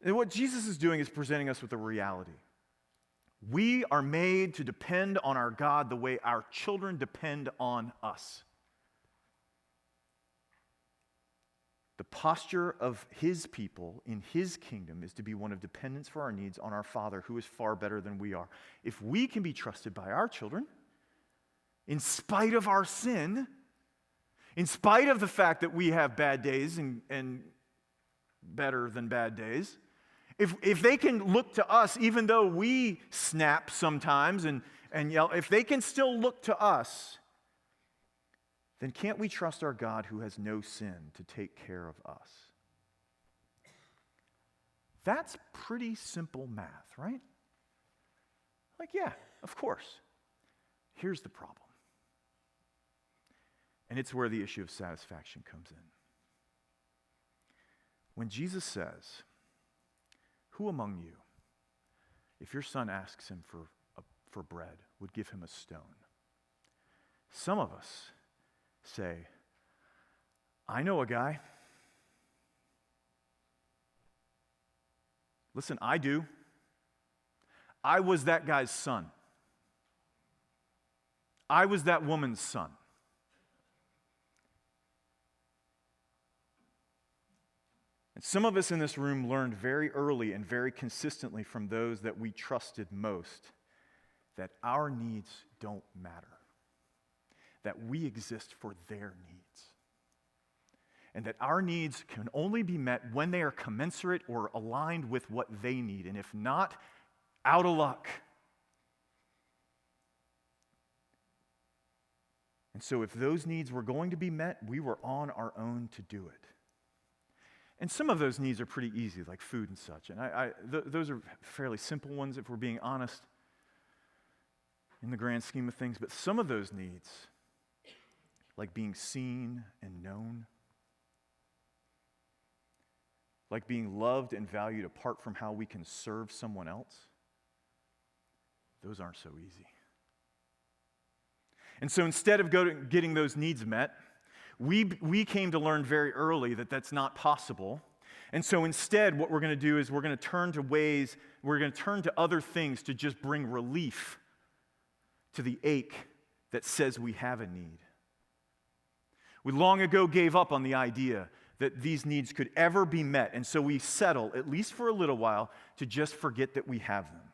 And what Jesus is doing is presenting us with a reality. We are made to depend on our God the way our children depend on us. The posture of his people in his kingdom is to be one of dependence for our needs on our Father, who is far better than we are. If we can be trusted by our children, in spite of our sin, in spite of the fact that we have bad days and better than bad days, if they can look to us, even though we snap sometimes and yell, if they can still look to us, then can't we trust our God who has no sin to take care of us? That's pretty simple math, right? Like, yeah, of course. Here's the problem. And it's where the issue of satisfaction comes in. When Jesus says, "Who among you, if your son asks him for bread, would give him a stone?" Some of us say, "I know a guy." Listen, I do. I was that guy's son. I was that woman's son. And some of us in this room learned very early and very consistently from those that we trusted most that our needs don't matter, that we exist for their needs, and that our needs can only be met when they are commensurate or aligned with what they need, and if not, out of luck. And so if those needs were going to be met, we were on our own to do it. And some of those needs are pretty easy, like food and such. And those are fairly simple ones, if we're being honest, in the grand scheme of things. But some of those needs, like being seen and known, like being loved and valued apart from how we can serve someone else, those aren't so easy. And so instead of getting those needs met, we came to learn very early that that's not possible. And so instead, what we're going to do is we're going to turn to other things to just bring relief to the ache that says we have a need. We long ago gave up on the idea that these needs could ever be met, and so we settle, at least for a little while, to just forget that we have them.